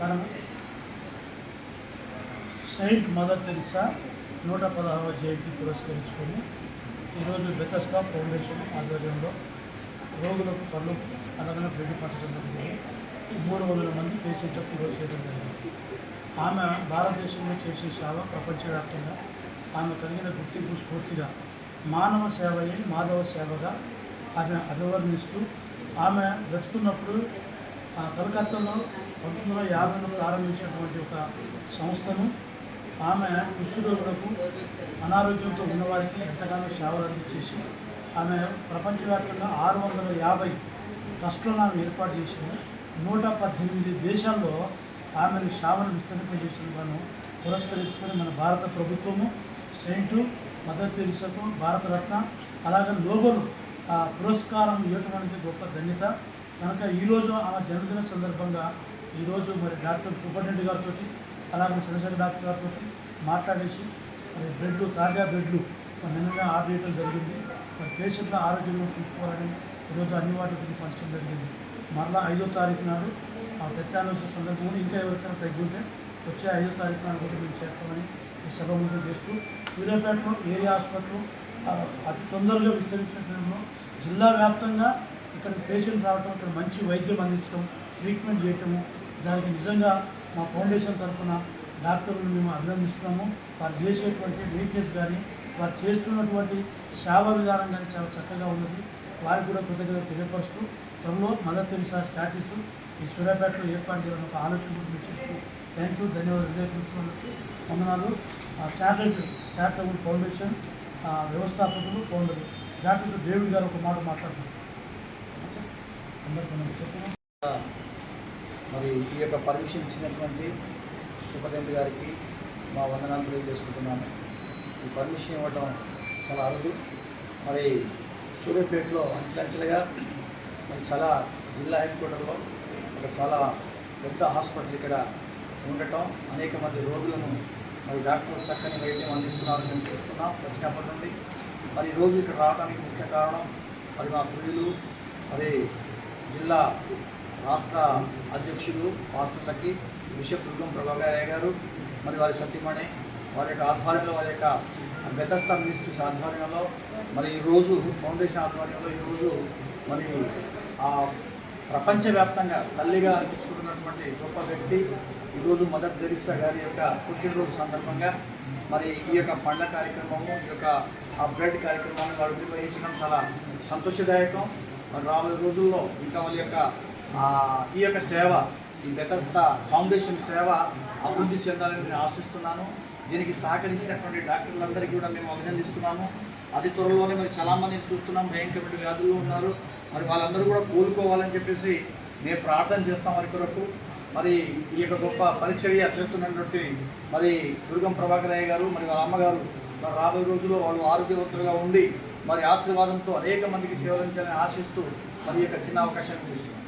కారణం Saint mother Teresa 116వ జయంతి పురస్కరించుకొని ఈరోజు బెతస్తా ఫౌండేషన్ ఆధ్వర్యంలో రోగులకు పళ్ళు అలాగే బ్లడ్ పంచడం జరిగింది. 300 మంది పేషెంట్లకు ఈరోజు చేయడం జరిగింది. ఆమె భారతదేశంలో చేసే సేవ ప్రపంచవ్యాప్తంగా ఆమె కలిగిన గుర్తింపు స్ఫూర్తిగా మానవ సేవయే మాధవ సేవగా ఆమె అభివర్ణిస్తూ ఆమె బ్రతుకున్నప్పుడు కలకత్తాలో 1950లో ప్రారంభించినటువంటి ఒక సంస్థను ఆమె కుష్ఠరోగులకు అనారోగ్యంతో ఉన్నవారికి ఎంతగానో సేవలు అందించేసి ఆమె ప్రపంచవ్యాప్తంగా 650 ట్రస్టులను ఆమె ఏర్పాటు చేసింది. 118 దేశాల్లో ఆమెను సేవను విస్తరింపజేసిన పురస్కరించుకొని మన భారత ప్రభుత్వము సెయింట్ మదర్ తెరిసాకు భారతరత్న అలాగే నోబెల్ పురస్కారం ఇవ్వటం గొప్ప ధన్యత. కనుక ఈరోజు ఆమె జన్మదిన సందర్భంగా ఈరోజు మరి డాక్టర్ సూపరింటెండెంట్ గారితో అలాగే చంద్రశేఖర్ డాక్టర్ గారితో మాట్లాడేసి మరి బెడ్లు తాజా బెడ్లు నిన్ననే ఆర్డర్ చేయడం జరిగింది. మరి పేషెంట్ల ఆరోగ్యంలో చూసుకోవాలని ఈరోజు అన్ని వాటిని పంచడం జరిగింది. మరలా 5వ తారీఖు నాడు ఆ డెత్ యానివర్సరీ సందర్భంగా ఇంకా ఎవరికైనా తగ్గి ఉంటే వచ్చే 5వ తారీఖు నాడు కూడా మేము చేస్తామని ఈ సభ చేస్తూ సూర్యాపేటలో ఏరియా హాస్పిటల్ అతి తొందరగా విస్తరించడంలో జిల్లా వ్యాప్తంగా ఇక్కడ పేషెంట్ రావడం, ఇక్కడ మంచి వైద్యం అందించడం, ట్రీట్మెంట్ చేయటము, దానికి నిజంగా మా ఫౌండేషన్ తరఫున డాక్టర్లను మేము అభినందిస్తున్నాము. వారు చేసేటువంటి నీట్నెస్ కానీ వారు చేస్తున్నటువంటి సేవా విధానం కానీ చాలా చక్కగా ఉన్నది. వారికి కూడా కృతజ్ఞత తెలియపరుస్తూ త్వరలో మదర్ తెరిసా స్టాట్యూస్ ఈ సూర్యాపేటలో ఏర్పాటు చేయాలని ఒక ఆలోచన కూడా చేస్తూ థ్యాంక్ యూ, ధన్యవాదాలు. హృదయపూర్వక వందనాలు. చారిటబుల్ ఫౌండేషన్ వ్యవస్థాపకులు ఫౌండర్ డాక్టర్ డేవిడ్ గారు ఒక మాట మాట్లాడుతున్నారు. మరి ఈ యొక్క పర్మిషన్ ఇచ్చినటువంటి సూపరింటెండెంట్ గారికి మా వందనాలు తెలియజేసుకుంటున్నాను. ఈ పర్మిషన్ ఇవ్వటం చాలా అరుదు. మరి సూర్యాపేటలో అంచెలంచెలుగా మరి చాలా జిల్లా హెడ్ క్వార్టర్లో ఒక చాలా పెద్ద హాస్పిటల్ ఇక్కడ ఉండటం, అనేక మంది రోగులను మరి డాక్టర్లు చక్కని వైద్యం అందిస్తున్నారని మేము చూస్తున్నాం వచ్చినప్పటి నుండి. మరి ఈరోజు ఇక్కడ రావడానికి ముఖ్య కారణం మరి మా ప్రియులు మరి జిల్లా రాష్ట్ర అధ్యక్షులు మాస్టర్లకి బిషప్ దుర్గం ప్రభాకర్ గారు మరి వారి సత్యమణి వారి యొక్క ఆధ్వర్యంలో వారి యొక్క బెతస్తా మినిస్ట్రీస్ ఆధ్వర్యంలో మరి ఈరోజు ఫౌండేషన్ ఆధ్వర్యంలో ఈరోజు మరి ప్రపంచవ్యాప్తంగా తల్లిగా అనిపించుకుంటున్నటువంటి గొప్ప వ్యక్తి ఈరోజు మదర్ తెరిసా గారి యొక్క పుట్టినరోజు సందర్భంగా మరి ఈ యొక్క పండ్ల కార్యక్రమము, ఈ యొక్క బ్లడ్ కార్యక్రమాన్ని వారు నిర్వహించడం చాలా సంతోషదాయకం. మరి రాబోయే రోజుల్లో ఇంకా వాళ్ళ యొక్క ఈ యొక్క సేవ, ఈ బెతస్తా ఫౌండేషన్ సేవ అభివృద్ధి చెందాలని నేను ఆశిస్తున్నాను. దీనికి సహకరించినటువంటి డాక్టర్లందరికీ కూడా మేము అభినందిస్తున్నాము. అతి త్వరలోనే మరి చాలామంది చూస్తున్నాం భయంకరమైన వ్యాధుల్లో ఉన్నారు. మరి వాళ్ళందరూ కూడా కోలుకోవాలని చెప్పేసి మేము ప్రార్థన చేస్తాం వారి కొరకు. మరి ఈ యొక్క గొప్ప పరిచర్య చేస్తున్నటువంటి మరి దుర్గం ప్రభాకర్ గారు మరి వాళ్ళ అమ్మగారు మరి రాబోయే రోజుల్లో వాళ్ళు ఆరోగ్యవంతులుగా ఉండి మరి ఆశీర్వాదంతో అనేక మందికి సేవలించాలని ఆశిస్తూ మరి ఈ యొక్క చిన్న అవకాశాన్ని చూస్తున్నాం.